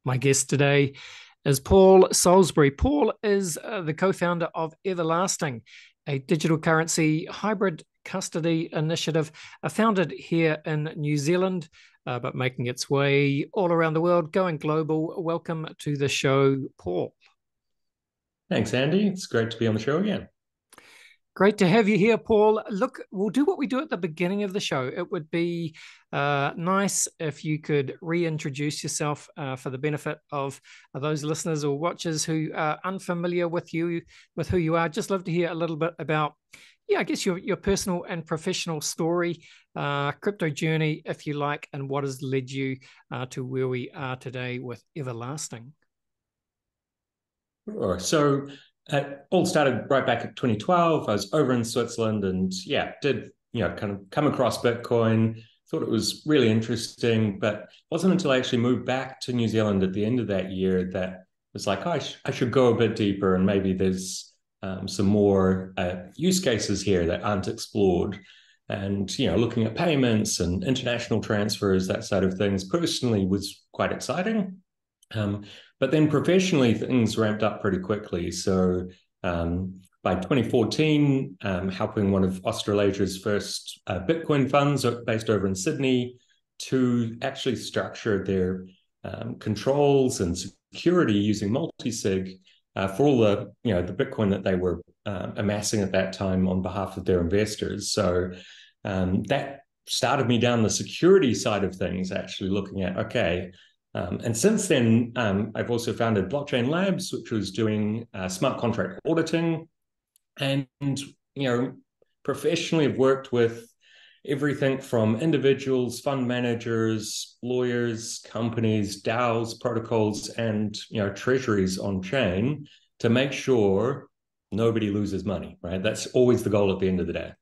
My guest today is Paul Salisbury. Paul is the co founder of Everlasting, a digital currency hybrid custody initiative founded here in New Zealand, but making its way all around the world, going global. Welcome to the show, Paul. Thanks, Andy. It's great to be on the show again. Great to have you here, Paul. Look, we'll do what we do at the beginning of the show. It would be nice if you could reintroduce yourself for the benefit of those listeners or watchers who are unfamiliar with you, with who you are. Just love to hear a little bit about, I guess your personal and professional story, crypto journey, if you like, and what has led you to where we are today with Everlasting. Sure. So it all started right back at 2012. I was over in Switzerland and did, kind of come across Bitcoin, thought it was really interesting, but it wasn't until I actually moved back to New Zealand at the end of that year that it was like, oh, I should go a bit deeper and maybe there's some more use cases here that aren't explored. And, looking at payments and international transfers, that side of things personally was quite exciting. But then professionally, things ramped up pretty quickly. So by 2014, helping one of Australasia's first Bitcoin funds based over in Sydney to actually structure their controls and security using multi-sig for all the Bitcoin that they were amassing at that time on behalf of their investors. So that started me down the security side of things, actually looking at, okay, and since then, I've also founded Blockchain Labs, which was doing smart contract auditing. And, professionally, I've worked with everything from individuals, fund managers, lawyers, companies, DAOs, protocols, and, treasuries on chain to make sure nobody loses money, right? That's always the goal at the end of the day.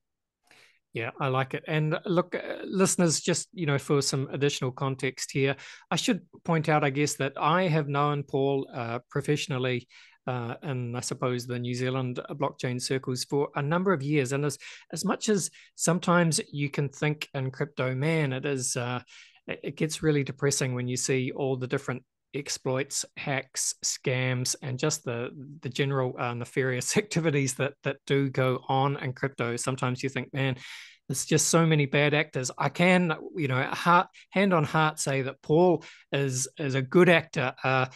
Yeah, I like it. And look, listeners, just, for some additional context here, I should point out, I guess, that I have known Paul professionally in, I suppose, the New Zealand blockchain circles for a number of years. And as much as sometimes you can think in crypto, man, it gets really depressing when you see all the different exploits, hacks, scams, and just the general nefarious activities that do go on in crypto. Sometimes you think, man, there's just so many bad actors. I can, hand on heart, say that Paul is a good actor. I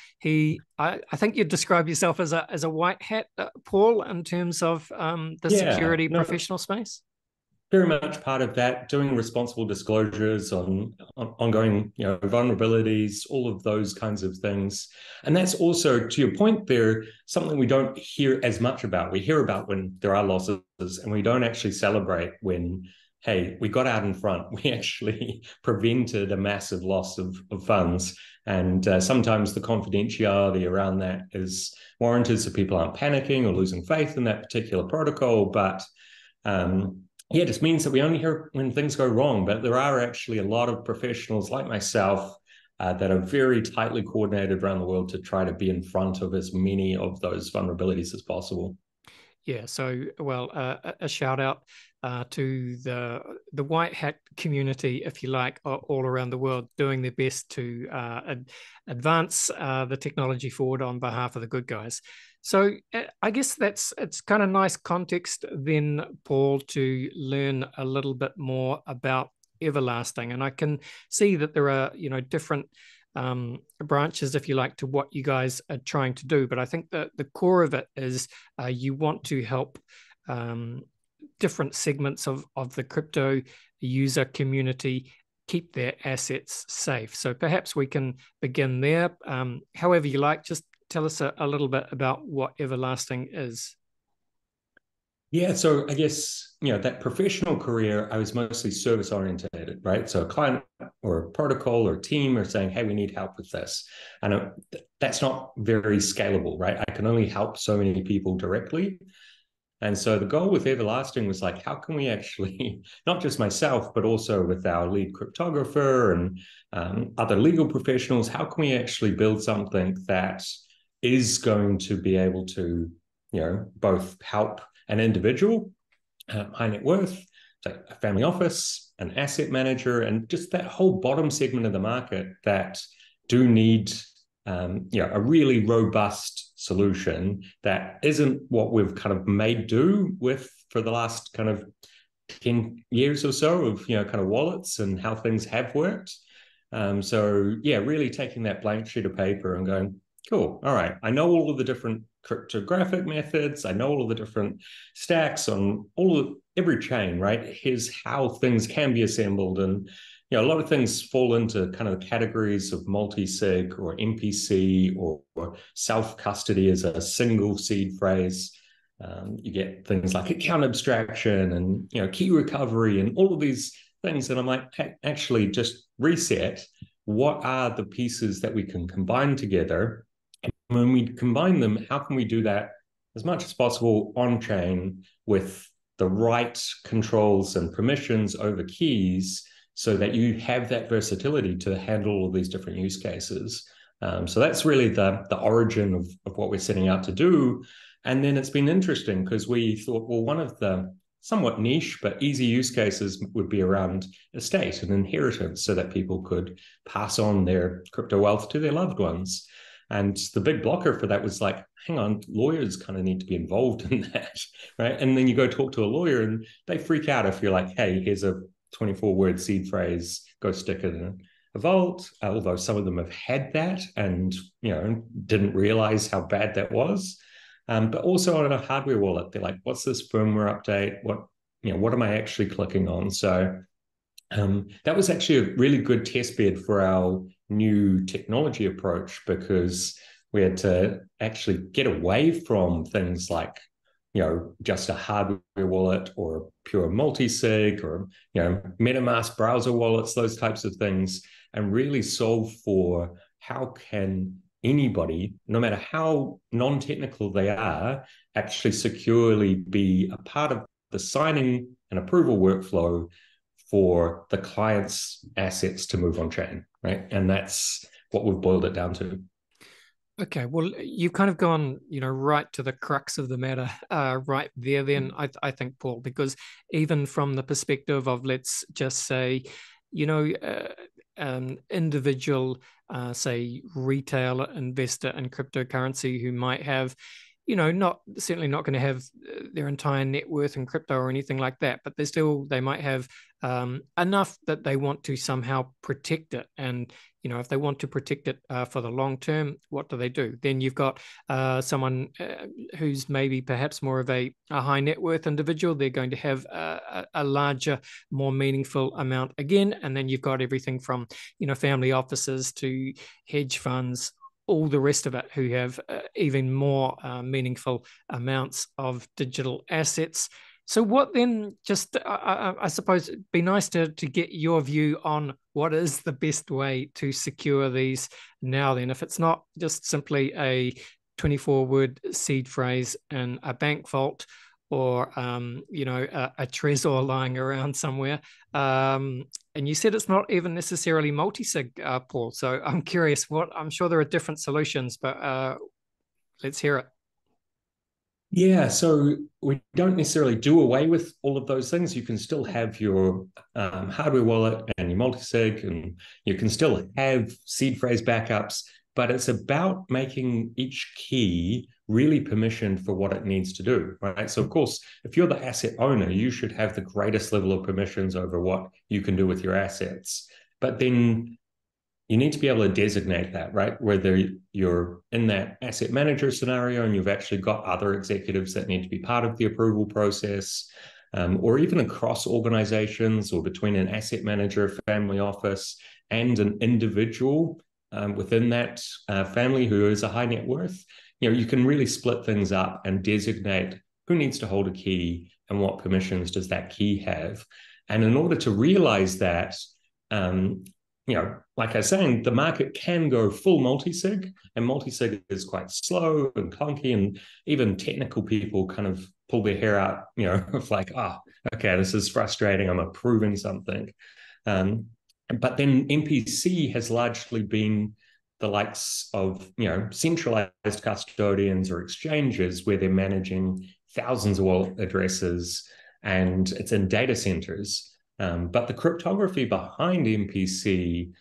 think you'd describe yourself as a white hat, Paul, in terms of the Yeah, security no, professional space. very much part of that, doing responsible disclosures on ongoing, vulnerabilities, all of those kinds of things. And that's also, to your point there, something we don't hear as much about. We hear about when there are losses, and we don't actually celebrate when, hey, we got out in front. We actually prevented a massive loss of funds. And sometimes the confidentiality around that is warranted so people aren't panicking or losing faith in that particular protocol. But it just means that we only hear when things go wrong. But there are actually a lot of professionals like myself that are very tightly coordinated around the world to try to be in front of as many of those vulnerabilities as possible. Yeah, so well, a shout out to the white hat community, if you like, all around the world, doing their best to advance the technology forward on behalf of the good guys. So I guess it's kind of nice context then, Paul, to learn a little bit more about Everlasting, and I can see that there are different branches, if you like, to what you guys are trying to do. But I think that the core of it is you want to help different segments of the crypto user community keep their assets safe. So perhaps we can begin there. However you like, just tell us a little bit about what Everlasting is. Yeah, so I guess, that professional career, I was mostly service oriented, right? So a client or a protocol or team are saying, hey, we need help with this. And that's not very scalable, right? I can only help so many people directly. And so the goal with Everlasting was like, how can we actually, not just myself, but also with our lead cryptographer and other legal professionals, how can we actually build something that is going to be able to, both help an individual, high net worth, like a family office, an asset manager, and just that whole bottom segment of the market that do need a really robust solution that isn't what we've kind of made do with for the last kind of 10 years or so of, kind of wallets and how things have worked. So yeah, really taking that blank sheet of paper and going, cool, all right, I know all of the different cryptographic methods, I know all of the different stacks on every chain, right? Here's how things can be assembled. And a lot of things fall into kind of categories of multi-sig or MPC or self-custody as a single seed phrase. You get things like account abstraction and key recovery and all of these things. And I'm like, hey, actually just reset. What are the pieces that we can combine together? And when we combine them, how can we do that as much as possible on chain with the right controls and permissions over keys so that you have that versatility to handle all of these different use cases? So that's really the origin of what we're setting out to do. And then it's been interesting because we thought, well, one of the somewhat niche but easy use cases would be around estate and inheritance so that people could pass on their crypto wealth to their loved ones. And the big blocker for that was like, hang on, lawyers kind of need to be involved in that, right? And then you go talk to a lawyer and they freak out if you're like, hey, here's a 24-word seed phrase, go stick it in a vault, although some of them have had that and didn't realize how bad that was. But also on a hardware wallet, they're like, what's this firmware update? What am I actually clicking on? So that was actually a really good test bed for our new technology approach because we had to actually get away from things like, just a hardware wallet or a pure multi-sig or, MetaMask browser wallets, those types of things, and really solve for how can anybody, no matter how non-technical they are, actually securely be a part of the signing and approval workflow for the client's assets to move on chain, right? And that's what we've boiled it down to. Okay, well, you've kind of gone, right to the crux of the matter, right there. Then I think, Paul, because even from the perspective of, let's just say, individual, say, retail investor in cryptocurrency who might have, certainly not going to have their entire net worth in crypto or anything like that, but they might have enough that they want to somehow protect it. And if they want to protect it for the long term, what do? Then you've got someone who's maybe perhaps more of a high net worth individual. They're going to have a larger, more meaningful amount again. And then you've got everything from, family offices to hedge funds, all the rest of it, who have even more meaningful amounts of digital assets. So what then, just I suppose it'd be nice to get your view on what is the best way to secure these now then, if it's not just simply a 24-word seed phrase in a bank vault or, a Trezor lying around somewhere. And you said it's not even necessarily multi-sig, Paul. So I'm curious, I'm sure there are different solutions, but let's hear it. Yeah, so we don't necessarily do away with all of those things. You can still have your hardware wallet and your multi-sig, and you can still have seed phrase backups, but it's about making each key really permissioned for what it needs to do, right? So of course, if you're the asset owner, you should have the greatest level of permissions over what you can do with your assets. But then you need to be able to designate that, right? Whether you're in that asset manager scenario and you've actually got other executives that need to be part of the approval process, or even across organizations or between an asset manager, family office, and an individual within that family who is a high net worth, you can really split things up and designate who needs to hold a key and what permissions does that key have. And in order to realize that, like I was saying, the market can go full multi-sig, and multi-sig is quite slow and clunky, and even technical people kind of pull their hair out, of like, okay, this is frustrating. I'm approving something. But then MPC has largely been the likes of, centralized custodians or exchanges where they're managing thousands of wallet addresses, and it's in data centers. But the cryptography behind MPC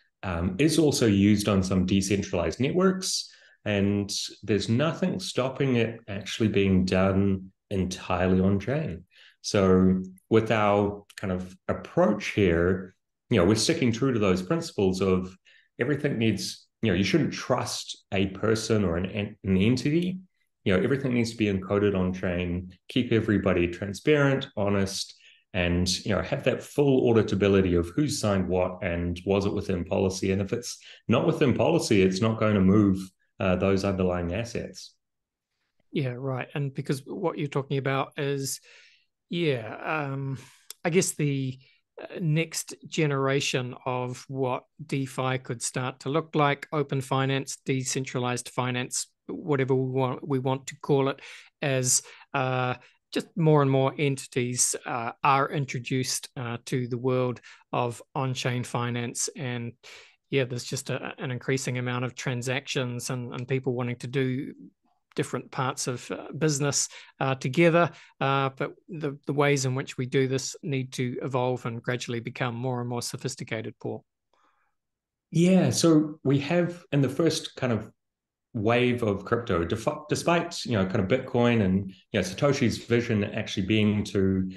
is also used on some decentralized networks, and there's nothing stopping it actually being done entirely on chain. So with our kind of approach here, we're sticking true to those principles of everything needs, you shouldn't trust a person or an entity. Everything needs to be encoded on chain, keep everybody transparent, honest, and have that full auditability of who signed what and was it within policy. And if it's not within policy, it's not going to move those underlying assets. Yeah, right. And because what you're talking about is, I guess the next generation of what DeFi could start to look like, open finance, decentralized finance, whatever we want to call it, as just more and more entities are introduced to the world of on-chain finance. And there's just an increasing amount of transactions and people wanting to do different parts of business together, but the ways in which we do this need to evolve and gradually become more and more sophisticated, Paul. Yeah, so we have in the first kind of wave of crypto, despite kind of Bitcoin and Satoshi's vision actually being to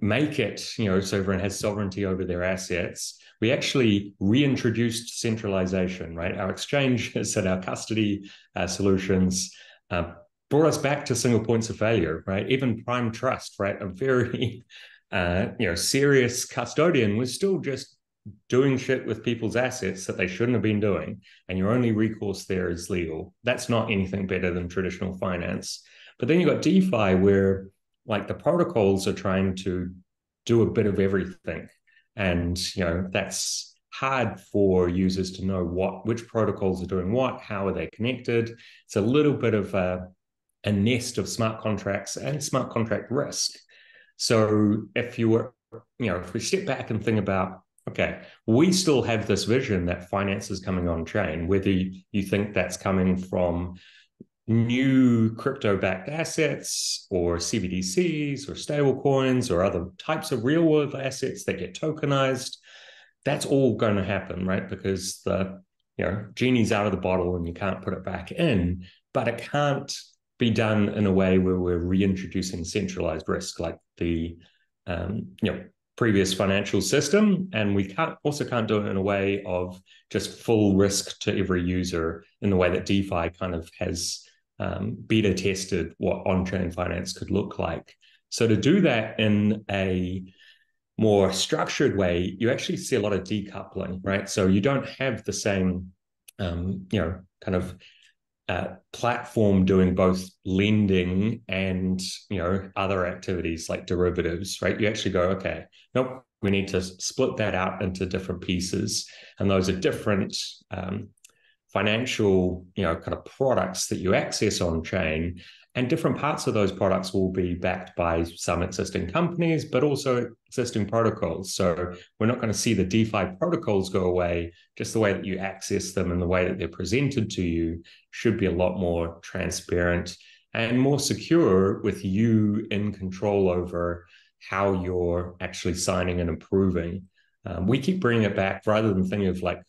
make it so everyone has sovereignty over their assets, we actually reintroduced centralization, right? Our exchanges and our custody solutions brought us back to single points of failure, right? Even Prime Trust, right, a very serious custodian, was still just doing shit with people's assets that they shouldn't have been doing, and your only recourse there is legal. That's not anything better than traditional finance. But then you've got DeFi, where like the protocols are trying to do a bit of everything, and that's hard for users to know which protocols are doing what, how are they connected. It's a little bit of a nest of smart contracts and smart contract risk. So if we step back and think about, okay, we still have this vision that finance is coming on chain, whether you think that's coming from new crypto-backed assets or CBDCs or stable coins or other types of real-world assets that get tokenized. That's all going to happen, right? Because the genie's out of the bottle and you can't put it back in, but it can't be done in a way where we're reintroducing centralized risk like the previous financial system, and we also can't do it in a way of just full risk to every user in the way that DeFi kind of has beta tested what on-chain finance could look like. So to do that in a more structured way, you actually see a lot of decoupling, right? So you don't have the same kind of platform doing both lending and other activities like derivatives, right? You actually go, okay, nope, we need to split that out into different pieces, and those are different financial kind of products that you access on chain, and different parts of those products will be backed by some existing companies, but also existing protocols. So we're not going to see the DeFi protocols go away. Just the way that you access them and the way that they're presented to you should be a lot more transparent and more secure, with you in control over how you're actually signing and approving. We keep bringing it back, rather than thinking of like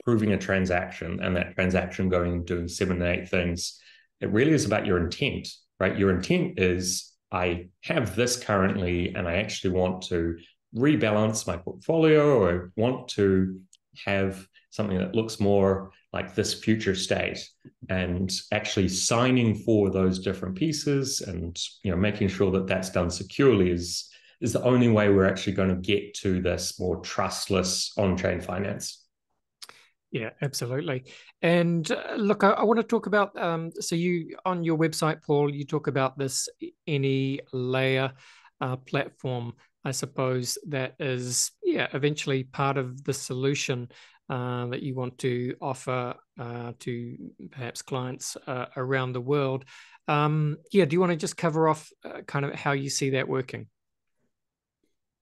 approving a transaction and that transaction going and doing 7 to 8 things. It really is about your intent, right? Your intent is, I have this currently and I actually want to rebalance my portfolio, or I want to have something that looks more like this future state, and actually signing for those different pieces and making sure that that's done securely is the only way we're actually going to get to this more trustless on-chain finance. Yeah, absolutely. And look, I want to talk about, so you, on your website, Paul, you talk about this any layer platform, I suppose, that is, eventually part of the solution that you want to offer to perhaps clients around the world. Do you want to just cover off kind of how you see that working?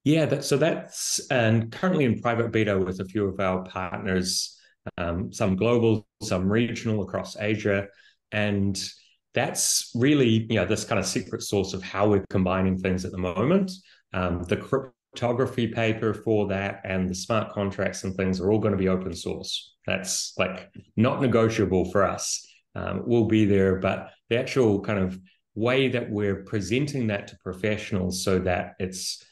Yeah, that's currently in private beta with a few of our partners, some global, some regional across Asia. And that's really, this kind of secret sauce of how we're combining things at the moment. The cryptography paper for that and the smart contracts and things are all going to be open source. That's like not negotiable for us. We'll be there, but the actual kind of way that we're presenting that to professionals so that it's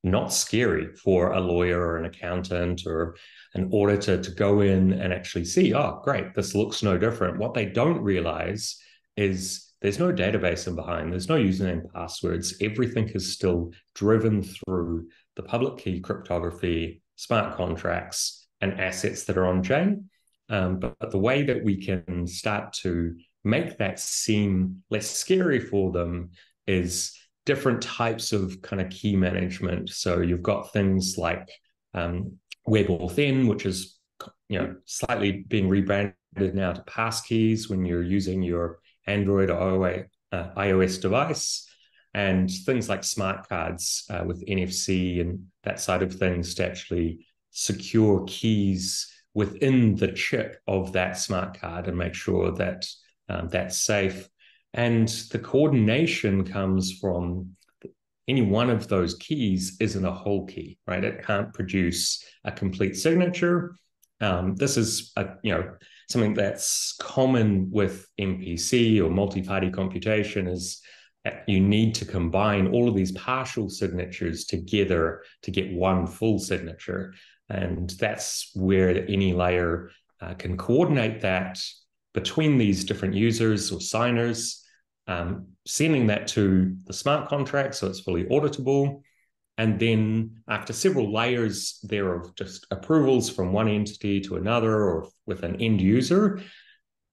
not scary for a lawyer or an accountant or an auditor to go in and actually see, oh, great, this looks no different. What they don't realize is there's no database in behind, there's no username passwords. Everything is still driven through the public key cryptography, smart contracts, and assets that are on chain. But the way that we can start to make that seem less scary for them is different types of kind of key management. So you've got things like WebAuthn, which is slightly being rebranded now to passkeys when you're using your Android or iOS device, and things like smart cards with NFC and that side of things to actually secure keys within the chip of that smart card and make sure that that's safe. And the coordination comes from any one of those keys isn't a whole key, right? It can't produce a complete signature. This is something that's common with MPC or multi-party computation is you need to combine all of these partial signatures together to get one full signature. And that's where any layer can coordinate that between these different users or signers, sending that to the smart contract so it's fully auditable. And then after several layers there of just approvals from one entity to another or with an end user,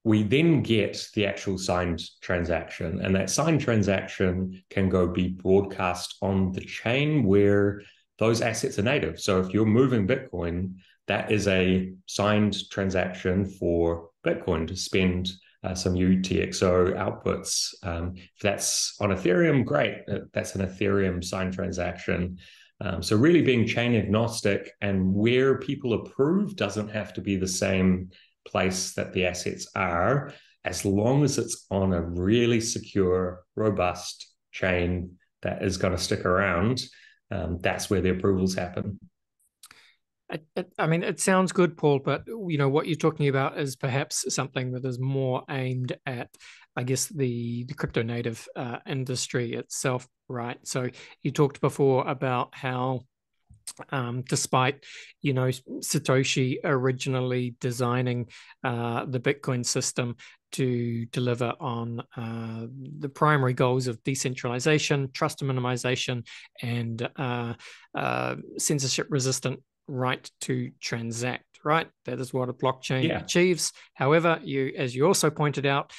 we then get the actual signed transaction. And that signed transaction can go be broadcast on the chain where those assets are native. So if you're moving Bitcoin, that is a signed transaction for Bitcoin to spend some UTXO outputs. If that's on Ethereum, great. That's an Ethereum signed transaction. So really being chain agnostic, and where people approve doesn't have to be the same place that the assets are, as long as it's on a really secure, robust chain that is going to stick around. That's where the approvals happen. I mean, it sounds good, Paul, but what you're talking about is perhaps something that is more aimed at, I guess, the crypto native industry itself, right? So you talked before about how despite Satoshi originally designing the Bitcoin system to deliver on the primary goals of decentralization, trust minimization, and censorship resistant right to transact, right? That is what a blockchain achieves. However, as you also pointed out,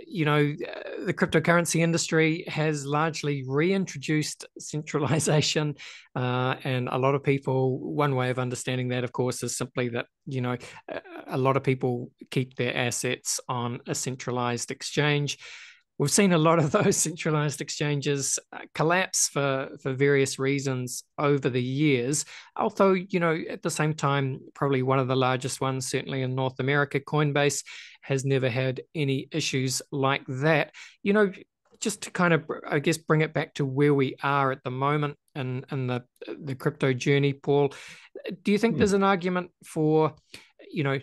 the cryptocurrency industry has largely reintroduced centralization, and a lot of people, one way of understanding that, of course, is simply that a lot of people keep their assets on a centralized exchange. We've seen a lot of those centralized exchanges collapse for various reasons over the years. Although, at the same time, probably one of the largest ones, certainly in North America, Coinbase, has never had any issues like that. Just to kind of, I guess, bring it back to where we are at the moment and the crypto journey, Paul, do you think there's an argument for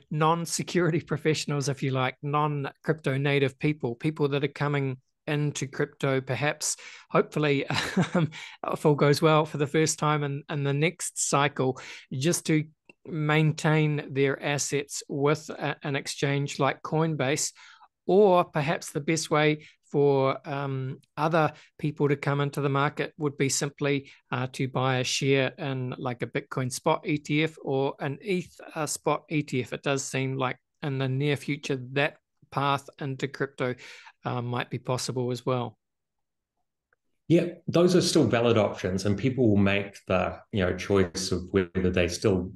non-security professionals, if you like, non-crypto native people that are coming into crypto, perhaps, hopefully, if all goes well, for the first time in the next cycle, just to maintain their assets with an exchange like Coinbase? Or perhaps the best way for other people to come into the market would be simply to buy a share in like a Bitcoin spot ETF or an ETH spot ETF. It does seem like in the near future that path into crypto might be possible as well. Yeah, those are still valid options, and people will make the choice of whether they still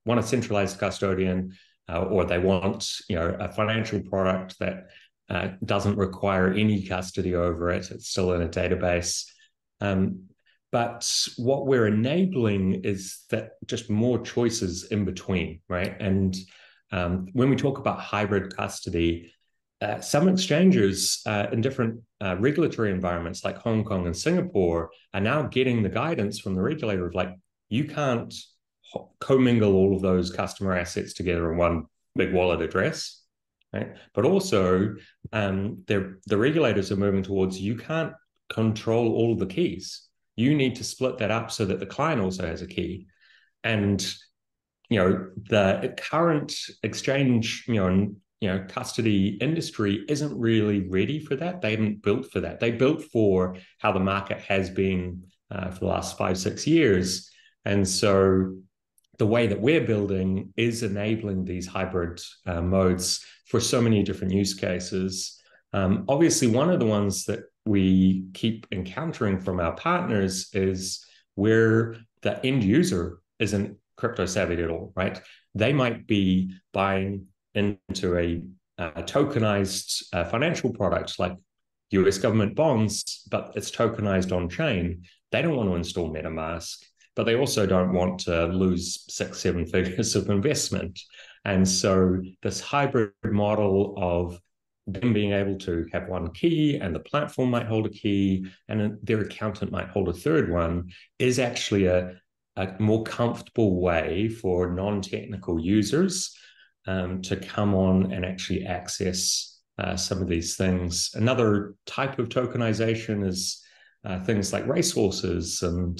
want a centralized custodian or they want a financial product that doesn't require any custody over it. It's still in a database. But what we're enabling is that just more choices in between, right? And when we talk about hybrid custody, some exchanges in different regulatory environments like Hong Kong and Singapore are now getting the guidance from the regulator of like, you can't commingle all of those customer assets together in one big wallet address, right? But also, the regulators are moving towards you can't control all of the keys. You need to split that up so that the client also has a key. And the current exchange, custody industry isn't really ready for that. They haven't built for that. They built for how the market has been for the last 5-6 years. And so the way that we're building is enabling these hybrid modes for so many different use cases. Obviously, one of the ones that we keep encountering from our partners is where the end user isn't crypto savvy at all, right? They might be buying into a tokenized financial product like US government bonds, but it's tokenized on chain. They don't want to install MetaMask, but they also don't want to lose 6-7 figures of investment. And so this hybrid model of them being able to have one key and the platform might hold a key and their accountant might hold a third one is actually a more comfortable way for non-technical users to come on and actually access some of these things. Another type of tokenization is things like racehorses and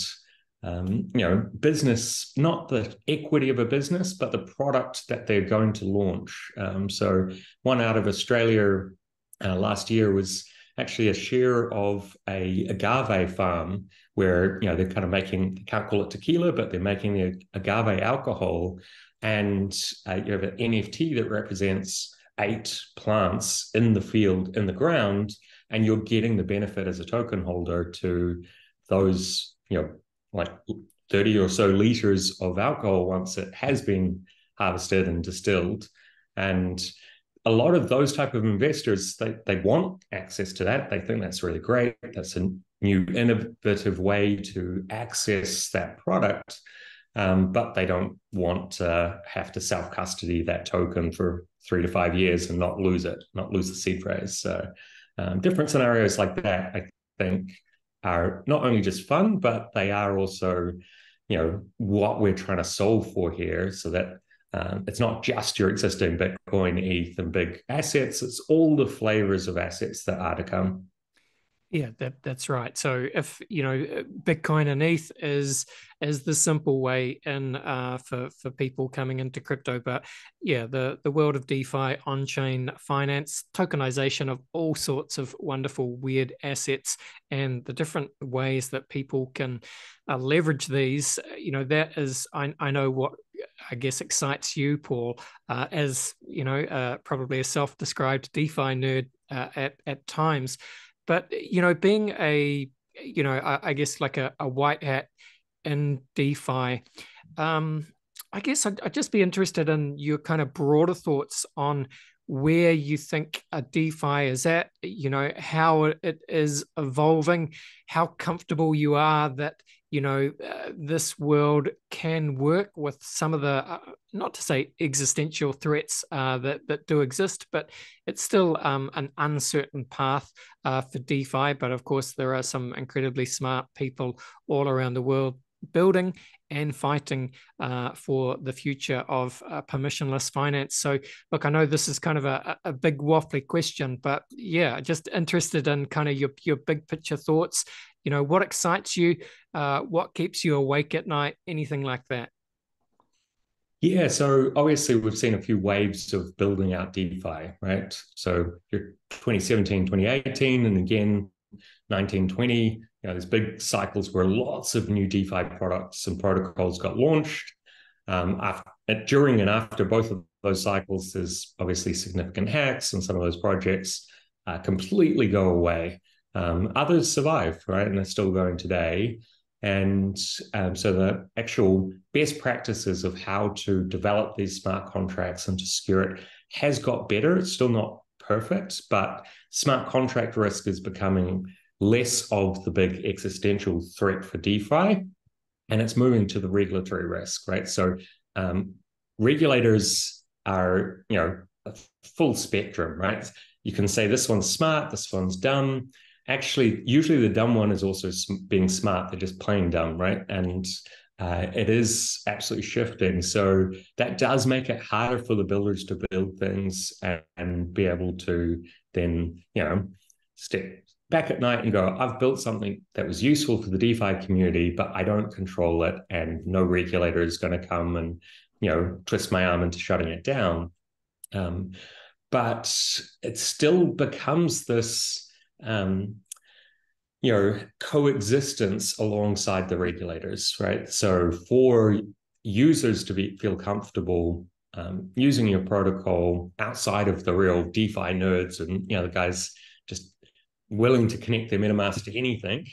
business, not the equity of a business, but the product that they're going to launch. So one out of Australia last year was actually a share of a agave farm where they're kind of making, they can't call it tequila, but they're making the agave alcohol, and you have an NFT that represents 8 plants in the field in the ground, and you're getting the benefit as a token holder to those like 30 or so liters of alcohol once it has been harvested and distilled. And a lot of those type of investors, they want access to that. They think that's really great. That's a new innovative way to access that product. But they don't want to have to self-custody that token for 3 to 5 years and not lose it, not lose the seed phrase. So different scenarios like that, I think, are not only just fun, but they are also, what we're trying to solve for here, so that it's not just your existing Bitcoin, ETH, and big assets. It's all the flavors of assets that are to come. Yeah, that's right. So if Bitcoin and ETH is the simple way in for people coming into crypto, but yeah, the world of DeFi, on-chain finance, tokenization of all sorts of wonderful weird assets, and the different ways that people can leverage these. That is, I know what I guess excites you, Paul, as probably a self-described DeFi nerd at times. But being I guess like a white hat in DeFi, I guess I'd just be interested in your kind of broader thoughts on where you think a DeFi is at, how it is evolving, how comfortable you are that this world can work with some of the, not to say existential threats that do exist, but it's still an uncertain path for DeFi. But of course, there are some incredibly smart people all around the world building and fighting for the future of permissionless finance. So, look, I know this is kind of a big waffly question, but yeah, just interested in kind of your big picture thoughts. What excites you? What keeps you awake at night? Anything like that? Yeah, so obviously we've seen a few waves of building out DeFi, right? So 2017, 2018, and again 1920, there's big cycles where lots of new DeFi products and protocols got launched. During and after both of those cycles, there's obviously significant hacks, and some of those projects completely go away. Others survive, right? And they're still going today. And so the actual best practices of how to develop these smart contracts and to secure it has got better. It's still not perfect, but smart contract risk is becoming less of the big existential threat for DeFi, and it's moving to the regulatory risk, right? So regulators are, a full spectrum, right? You can say this one's smart, this one's dumb. Actually, usually the dumb one is also being smart. They're just plain dumb, right? And it is absolutely shifting. So that does make it harder for the builders to build things and be able to then, step back at night and go, I've built something that was useful for the DeFi community, but I don't control it, and no regulator is going to come and, twist my arm into shutting it down. But it still becomes this, coexistence alongside the regulators, right? So for users to feel comfortable using your protocol outside of the real DeFi nerds and, the guys just willing to connect their MetaMask to anything,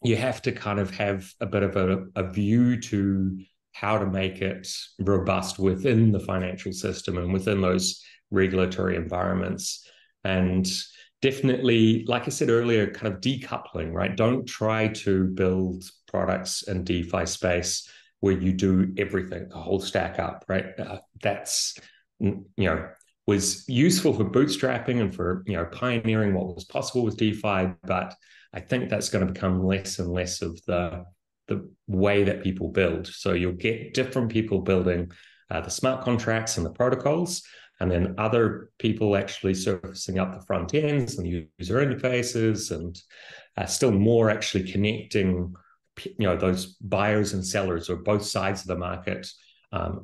you have to kind of have a bit of a view to how to make it robust within the financial system and within those regulatory environments. And definitely, like I said earlier, kind of decoupling, right? Don't try to build products in DeFi space where you do everything, the whole stack up, right? That's, was useful for bootstrapping and for, pioneering what was possible with DeFi, but I think that's going to become less and less of the way that people build. So you'll get different people building the smart contracts and the protocols, and then other people actually surfacing up the front ends and the user interfaces, and still more actually connecting, those buyers and sellers or both sides of the market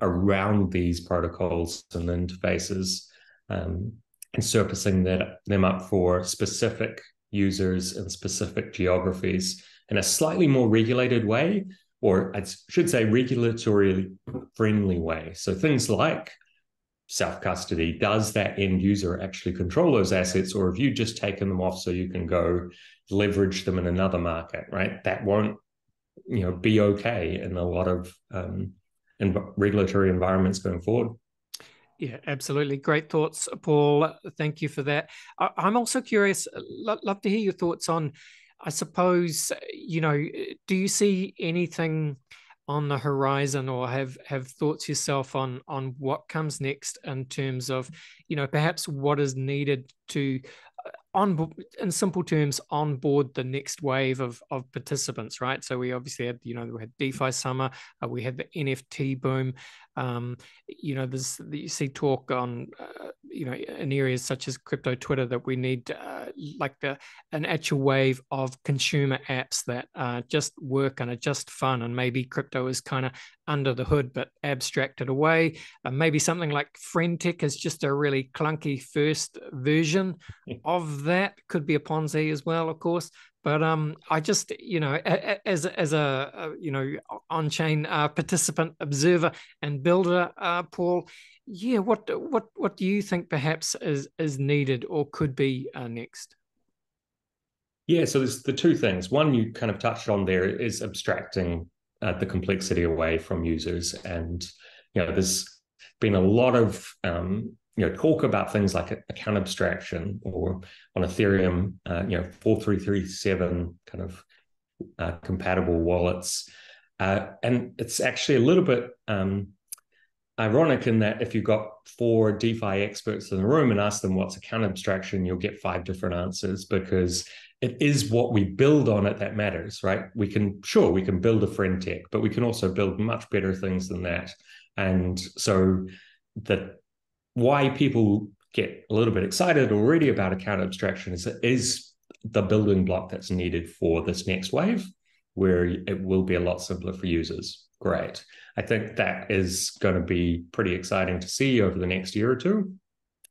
around these protocols and interfaces, and surfacing them up for specific users in specific geographies in a slightly more regulated way, or I should say regulatory friendly way. So things like self-custody, does that end user actually control those assets, or have you just taken them off so you can go leverage them in another market, right? That won't, be okay in a lot of regulatory environments going forward. Yeah, absolutely. Great thoughts, Paul. Thank you for that. I'm also curious, love to hear your thoughts on, I suppose, do you see anything on the horizon, or have thoughts yourself on what comes next in terms of, perhaps what is needed to, in simple terms, onboard the next wave of participants, right? So we obviously had, we had DeFi summer, we had the NFT boom. You see talk on, in areas such as crypto Twitter, that we need an actual wave of consumer apps that just work and are just fun, and maybe crypto is kind of under the hood but abstracted away. Maybe something like friend tech is just a really clunky first version of that. Could be a Ponzi as well, of course. But I just, as a on-chain participant, observer, and builder, Paul, yeah, what do you think perhaps is needed or could be next? Yeah, so there's the two things. One you kind of touched on there is abstracting the complexity away from users, and there's been a lot of talk about things like account abstraction, or on Ethereum, 4337 kind of compatible wallets. And it's actually a little bit ironic in that if you've got 4 DeFi experts in the room and ask them what's account abstraction, you'll get 5 different answers, because it is what we build on it that matters, right? We can build a friend tech, but we can also build much better things than that. And so why people get a little bit excited already about account abstraction is the building block that's needed for this next wave, where it will be a lot simpler for users. Great. I think that is going to be pretty exciting to see over the next year or two.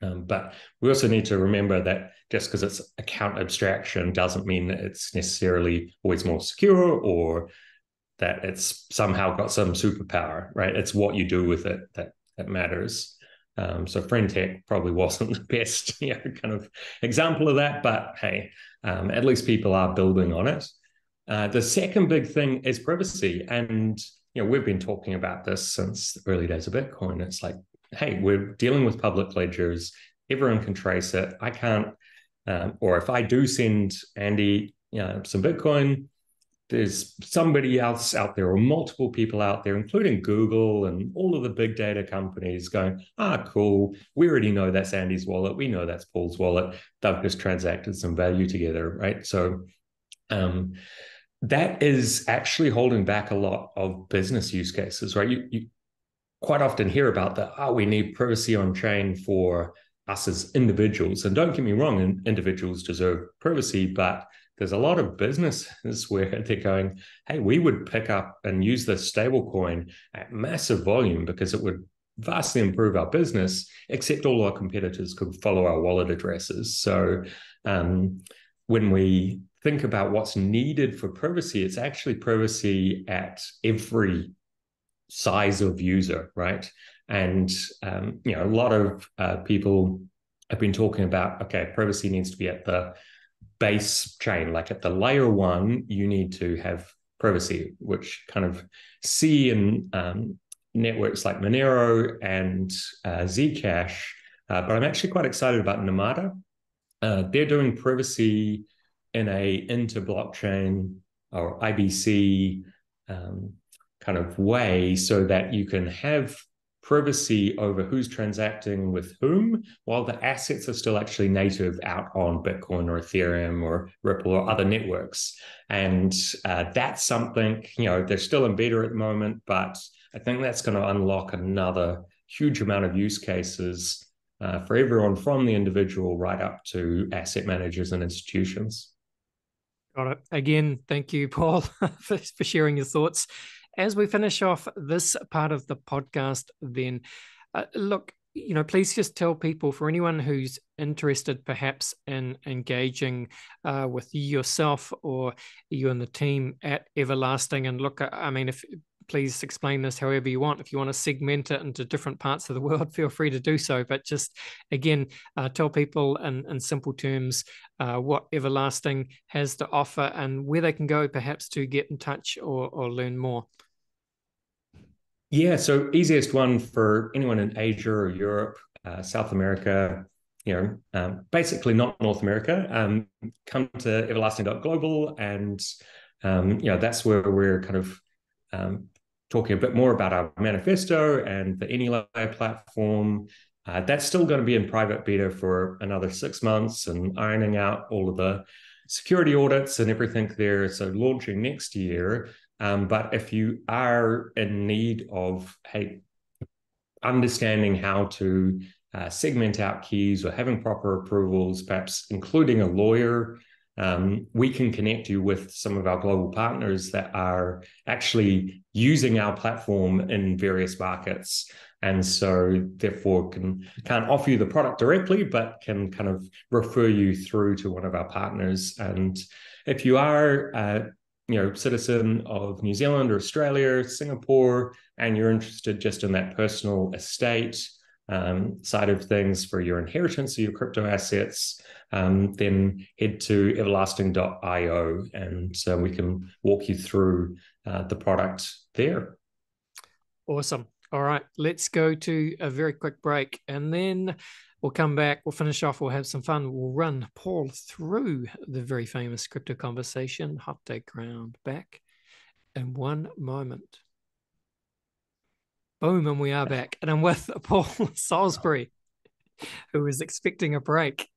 But we also need to remember that just because it's account abstraction doesn't mean that it's necessarily always more secure, or that it's somehow got some superpower, right? It's what you do with it that matters. So friend tech probably wasn't the best kind of example of that, but hey, at least people are building on it. The second big thing is privacy. And we've been talking about this since the early days of Bitcoin. It's like, hey, we're dealing with public ledgers. Everyone can trace it. I can't, or if I do send Andy some Bitcoin, there's somebody else out there, or multiple people out there, including Google and all of the big data companies, going, cool, we already know that's Andy's wallet. We know that's Paul's wallet. They've just transacted some value together, right? So that is actually holding back a lot of business use cases, right? You quite often hear about that, oh, we need privacy on chain for us as individuals. And don't get me wrong, individuals deserve privacy, but there's a lot of businesses where they're going, hey, we would pick up and use this stable coin at massive volume because it would vastly improve our business, except all our competitors could follow our wallet addresses. So when we think about what's needed for privacy, it's actually privacy at every size of user, right? And a lot of people have been talking about, okay, privacy needs to be at the base chain, like at the layer one, you need to have privacy, which kind of see in networks like Monero and Zcash. But I'm actually quite excited about Namada. They're doing privacy in a inter-blockchain or IBC kind of way so that you can have privacy over who's transacting with whom, while the assets are still actually native out on Bitcoin or Ethereum or Ripple or other networks. And that's something, they're still in beta at the moment, but I think that's going to unlock another huge amount of use cases for everyone from the individual right up to asset managers and institutions. Got it. Again, thank you, Paul, for sharing your thoughts. As we finish off this part of the podcast, then look, please just tell people, for anyone who's interested perhaps in engaging with yourself or you and the team at Everlasting. And look, I mean, please explain this however you want. If you want to segment it into different parts of the world, feel free to do so. But just, again, tell people in simple terms what Everlasting has to offer and where they can go perhaps to get in touch or learn more. Yeah, so easiest one for anyone in Asia or Europe, South America, basically not North America, come to everlasting.global. And, that's where we're kind of talking a bit more about our manifesto and the AnyLayer platform. That's still going to be in private beta for another 6 months and ironing out all of the security audits and everything there. So launching next year. But if you are in need of, understanding how to segment out keys or having proper approvals, perhaps including a lawyer, we can connect you with some of our global partners that are actually using our platform in various markets. And so therefore can't offer you the product directly, but can kind of refer you through to one of our partners. And if you are citizen of New Zealand or Australia, Singapore, and you're interested just in that personal estate side of things for your inheritance of your crypto assets, then head to everlasting.io and we can walk you through the product there. Awesome. All right, let's go to a very quick break and then we'll come back, we'll finish off, we'll have some fun. We'll run Paul through the very famous crypto conversation, hot take round, back in 1 moment. Boom, and we are back. And I'm with Paul Salisbury, who was expecting a break,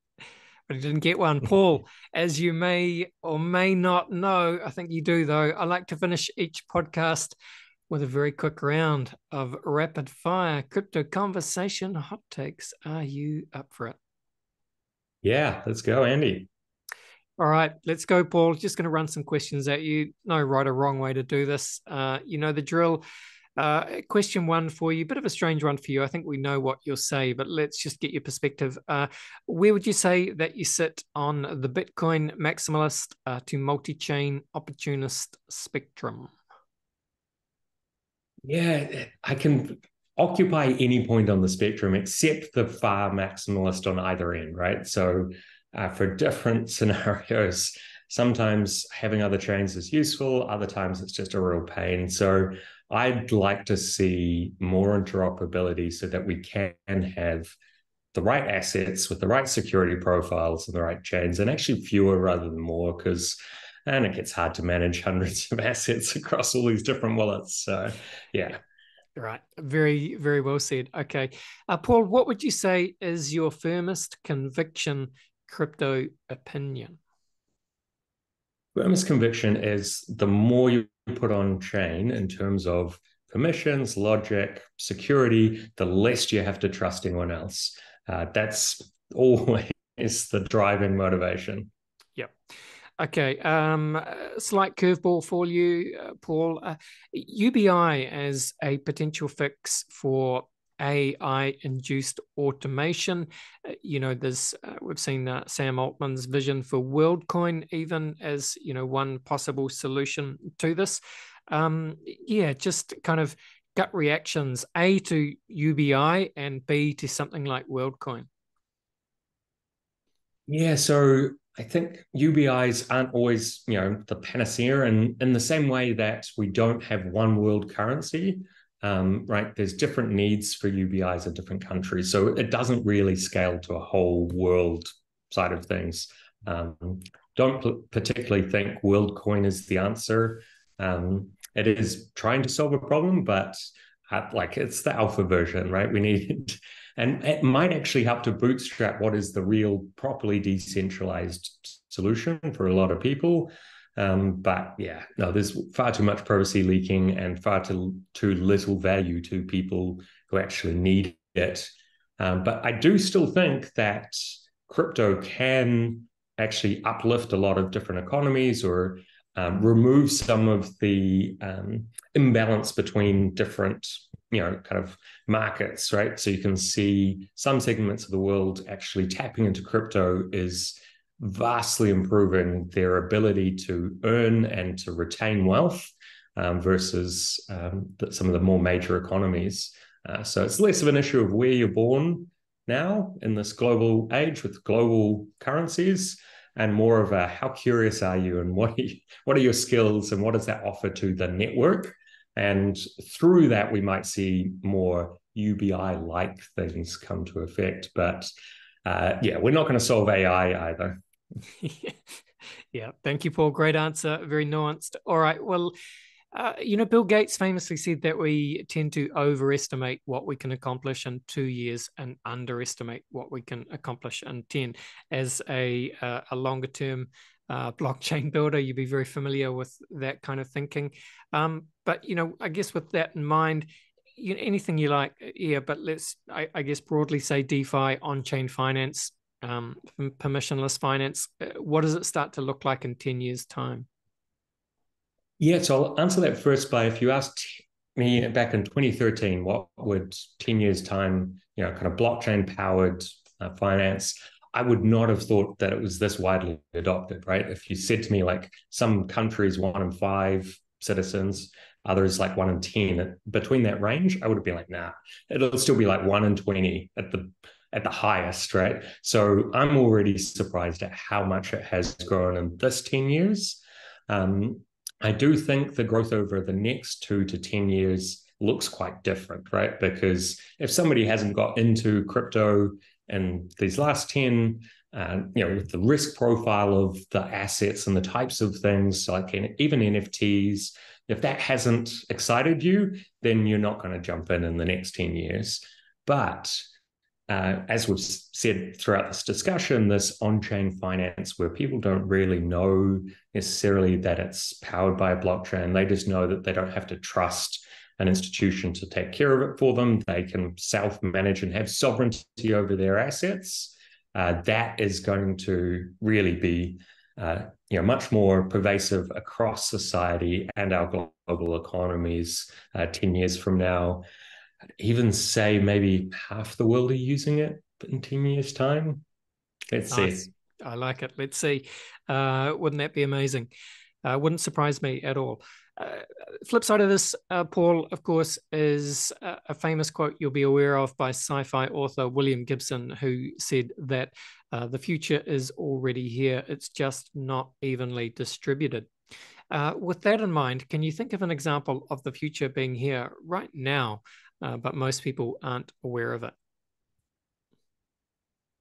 but he didn't get one. Paul, as you may or may not know, I think you do though, I like to finish each podcast with a very quick round of rapid fire crypto conversation hot takes. Are you up for it? Yeah, let's go, Andy. All right, let's go, Paul. Just going to run some questions at you. No right or wrong way to do this. You know the drill. Question one for you, bit of a strange one for you. I think we know what you'll say, but let's just get your perspective. Where would you say that you sit on the Bitcoin maximalist to multi-chain opportunist spectrum? Yeah, I can occupy any point on the spectrum except the far maximalist on either end, right? So for different scenarios, sometimes having other chains is useful, other times it's just a real pain. So I'd like to see more interoperability so that we can have the right assets with the right security profiles and the right chains, and actually fewer rather than more, and it gets hard to manage hundreds of assets across all these different wallets. So, yeah. Right. Very, very well said. Okay. Paul, what would you say is your firmest conviction crypto opinion? Firmest conviction is the more you put on chain in terms of permissions, logic, security, the less you have to trust anyone else. That's always the driving motivation. Yep. Okay. Slight curveball for you, Paul. UBI as a potential fix for AI-induced automation. There's we've seen Sam Altman's vision for WorldCoin even as one possible solution to this. Yeah, just kind of gut reactions: A to UBI and B to something like WorldCoin. Yeah, so I think UBIs aren't always, the panacea, and in the same way that we don't have one world currency, right? There's different needs for UBIs in different countries, so it doesn't really scale to a whole world side of things. Don't particularly think WorldCoin is the answer. It is trying to solve a problem, but like it's the alpha version, right? We need and it might actually help to bootstrap what is the real properly decentralized solution for a lot of people. But yeah, no, there's far too much privacy leaking and far too little value to people who actually need it. But I do still think that crypto can actually uplift a lot of different economies or remove some of the imbalance between different kind of markets, right? So you can see some segments of the world actually tapping into crypto is vastly improving their ability to earn and to retain wealth versus some of the more major economies. So it's less of an issue of where you're born now in this global age with global currencies, and more of a how curious are you and what are your skills and what does that offer to the network? And through that, we might see more UBI-like things come to effect. But yeah, we're not going to solve AI either. Yeah, thank you, Paul. Great answer. Very nuanced. All right. Well, Bill Gates famously said that we tend to overestimate what we can accomplish in 2 years and underestimate what we can accomplish in 10. As a longer term blockchain builder, you'd be very familiar with that kind of thinking. But I guess with that in mind, anything you like, yeah. But I guess broadly say DeFi, on-chain finance, permissionless finance. What does it start to look like in 10 years' time? Yeah, so I'll answer that first by if you asked me back in 2013, what would 10 years' time, kind of blockchain powered finance, I would not have thought that it was this widely adopted, right? If you said to me, like, some countries, 1 in 5 citizens, others like 1 in 10, between that range, I would have been like, nah, it'll still be like 1 in 20 at the highest, right? So I'm already surprised at how much it has grown in this 10 years. I do think the growth over the next 2 to 10 years looks quite different, right? Because if somebody hasn't got into crypto in these last 10, with the risk profile of the assets and the types of things, like even NFTs, if that hasn't excited you, then you're not going to jump in the next 10 years. But as we've said throughout this discussion, this on-chain finance where people don't really know necessarily that it's powered by a blockchain. They just know that they don't have to trust an institution to take care of it for them. They can self-manage and have sovereignty over their assets. That is going to really be much more pervasive across society and our global economies 10 years from now. Even say maybe half the world are using it in 10 years' time. Let's see. I like it. Let's see. Wouldn't that be amazing? Wouldn't surprise me at all. Flip side of this, Paul, of course, is a famous quote you'll be aware of by sci-fi author William Gibson, who said that the future is already here. It's just not evenly distributed. With that in mind, can you think of an example of the future being here right now, but most people aren't aware of it?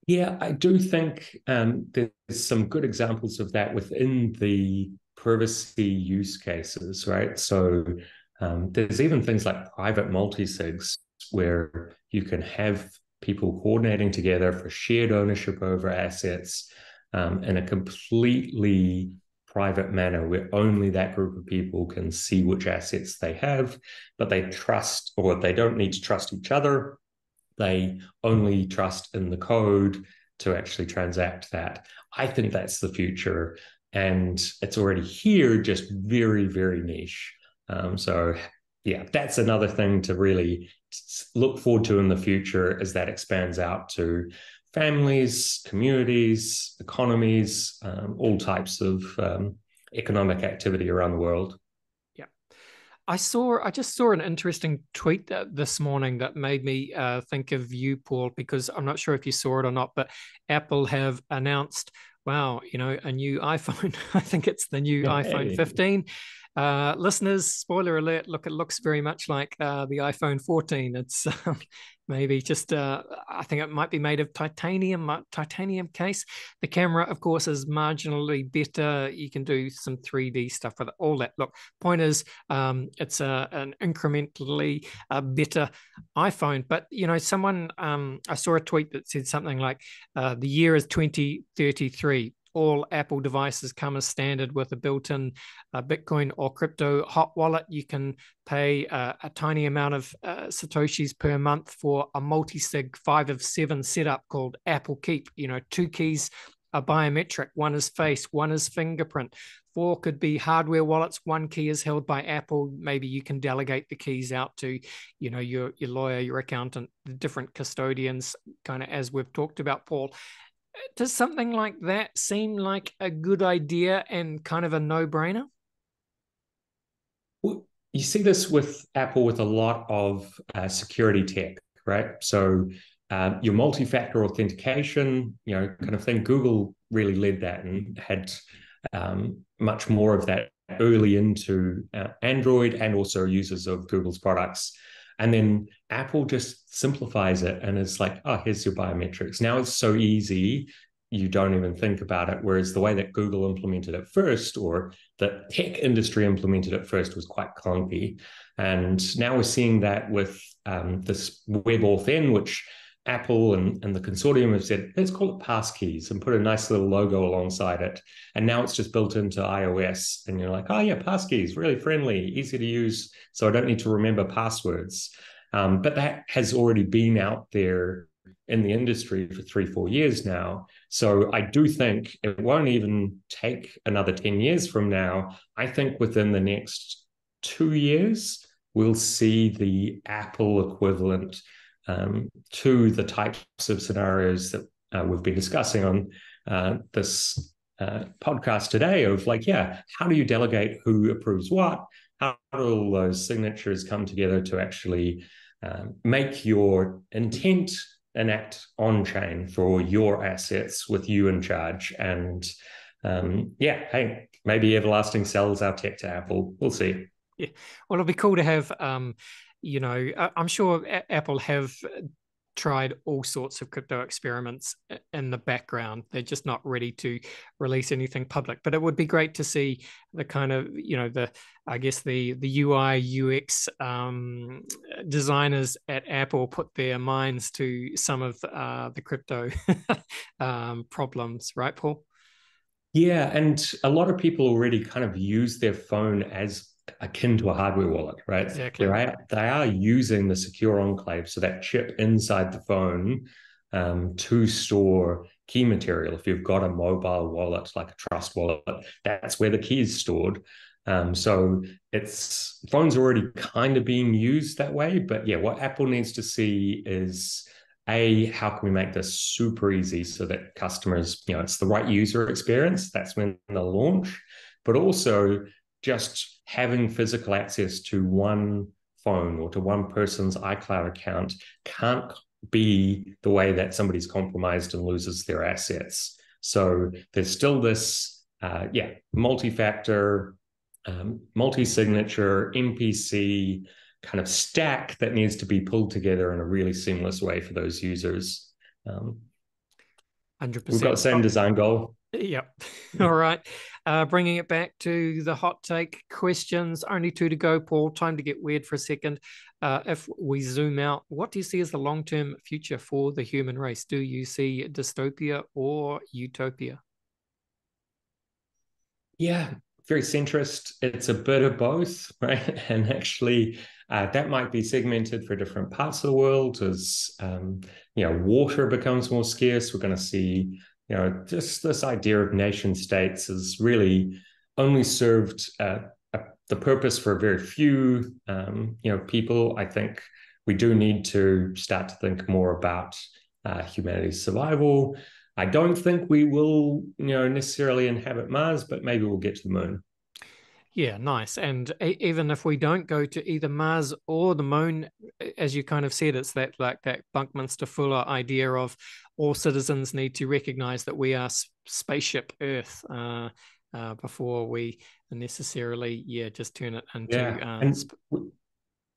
Yeah, I do think there's some good examples of that within the privacy use cases, right? So there's even things like private multi-sigs where you can have people coordinating together for shared ownership over assets in a completely private manner where only that group of people can see which assets they have, but they trust, or they don't need to trust each other. They only trust in the code to actually transact that. I think that's the future, and it's already here, just very, very niche. So yeah, that's another thing to really look forward to in the future as that expands out to families, communities, economies, all types of economic activity around the world. Yeah. I just saw an interesting tweet this morning that made me think of you, Paul, because I'm not sure if you saw it or not, but Apple have announced, wow, a new iPhone. I think it's the new iPhone 15. Listeners, spoiler alert, look, it looks very much like the iPhone 14. It's maybe just, I think it might be made of titanium case. The camera, of course, is marginally better. You can do some 3D stuff with it, all that. Look, point is, it's an incrementally better iPhone. But, someone, I saw a tweet that said something like, the year is 2033. All Apple devices come as standard with a built-in Bitcoin or crypto hot wallet. You can pay a tiny amount of Satoshis per month for a multi-sig 5 of 7 setup called Apple Keep. 2 keys are biometric. One is face, one is fingerprint. 4 could be hardware wallets. 1 key is held by Apple. Maybe you can delegate the keys out to, your lawyer, your accountant, the different custodians, kind of as we've talked about, Paul. Does something like that seem like a good idea and kind of a no-brainer? Well, you see this with Apple with a lot of security tech, right? So your multi-factor authentication, kind of thing. Google really led that and had much more of that early into Android and also users of Google's products. And then Apple just simplifies it and it's like, oh, here's your biometrics. Now it's so easy, you don't even think about it. Whereas the way that Google implemented it first, or the tech industry implemented it first, was quite clunky. And now we're seeing that with this WebAuthn, which Apple and the consortium have said, let's call it passkeys and put a nice little logo alongside it. And now it's just built into iOS. And you're like, oh yeah, passkeys, really friendly, easy to use. So I don't need to remember passwords. But that has already been out there in the industry for 3-4 years now. So I do think it won't even take another 10 years from now. I think within the next 2 years, we'll see the Apple equivalent to the types of scenarios that we've been discussing on this podcast today of like, yeah, how do you delegate who approves what? How do all those signatures come together to actually make your intent an act on chain for your assets with you in charge? And yeah, hey, maybe Everlasting sells our tech to Apple. We'll see. Yeah. Well, it'll be cool to have, I'm sure Apple have tried all sorts of crypto experiments in the background. They're just not ready to release anything public. But it would be great to see the kind of, the UI UX designers at Apple put their minds to some of the crypto problems, right, Paul? Yeah, and a lot of people already kind of use their phone as akin to a hardware wallet, right? Exactly. They are using the secure enclave, so that chip inside the phone, to store key material. If you've got a mobile wallet, like a Trust wallet, that's where the key is stored. So phone's already kind of being used that way. But yeah, what Apple needs to see is, how can we make this super easy so that customers, it's the right user experience. That's when they'll launch. But also just having physical access to one phone or to one person's iCloud account can't be the way that somebody's compromised and loses their assets. So there's still this, multi-factor, multi-signature, MPC kind of stack that needs to be pulled together in a really seamless way for those users. 100%. We've got the same design goal. Yep. All right. Bringing it back to the hot take questions. Only 2 to go, Paul. Time to get weird for a second. If we zoom out, what do you see as the long-term future for the human race? Do you see dystopia or utopia? Yeah, very centrist. It's a bit of both, right? And actually, that might be segmented for different parts of the world as water becomes more scarce. We're going to see, just this idea of nation states is really only served the purpose for very few, people. I think we do need to start to think more about humanity's survival. I don't think we will, necessarily inhabit Mars, but maybe we'll get to the moon. Yeah, nice. And even if we don't go to either Mars or the moon, as you kind of said, it's that like that Buckminster Fuller idea of all citizens need to recognize that we are spaceship Earth before we necessarily, just turn it into. Yeah, and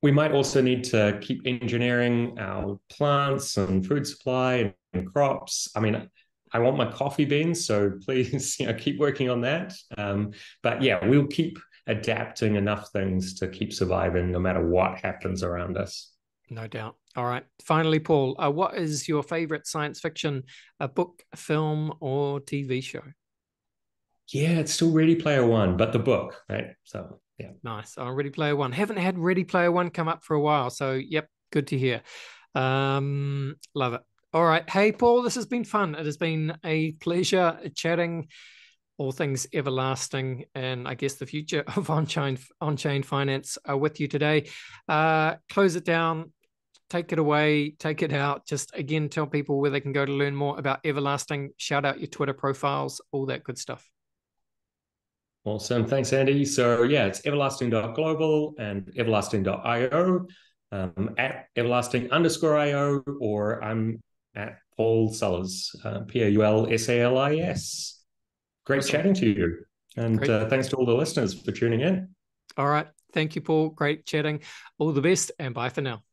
we might also need to keep engineering our plants and food supply and crops. I mean, I want my coffee beans, so please, keep working on that. But yeah, we'll keep adapting enough things to keep surviving no matter what happens around us. No doubt. All right. Finally, Paul, what is your favorite science fiction book, film, or TV show? Yeah, it's still Ready Player One, but the book, right? So yeah. Nice. Oh, Ready Player One. Haven't had Ready Player One come up for a while. So, yep, good to hear. Love it. All right. Hey, Paul, this has been fun. It has been a pleasure chatting all things everlasting and I guess the future of on-chain finance with you today. Close it down, take it away, take it out. Just again, tell people where they can go to learn more about Everlasting. Shout out your Twitter profiles, all that good stuff. Awesome. Thanks, Andy. So yeah, it's everlasting.global and everlasting.io, at everlasting_io, or I'm at Paul Sullers, Paulsalis. Great Awesome. chatting to you. And Great. Thanks to all the listeners for tuning in. All right. Thank you, Paul. Great chatting. All the best and bye for now.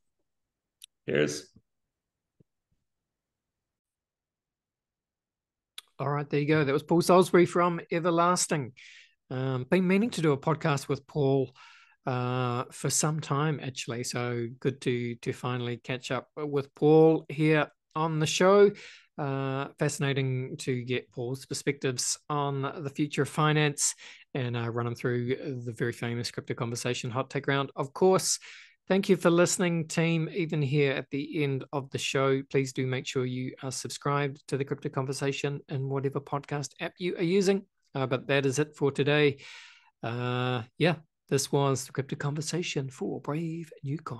Cheers. All right, there you go. That was Paul Salisbury from Everlasting. Been meaning to do a podcast with Paul for some time, actually. So good to finally catch up with Paul here on the show. Fascinating to get Paul's perspectives on the future of finance and run him through the very famous Crypto Conversation hot take round. Of course, thank you for listening, team. Even here at the end of the show, please do make sure you are subscribed to the Crypto Conversation in whatever podcast app you are using. But that is it for today. This was the Crypto Conversation for Brave New Guy.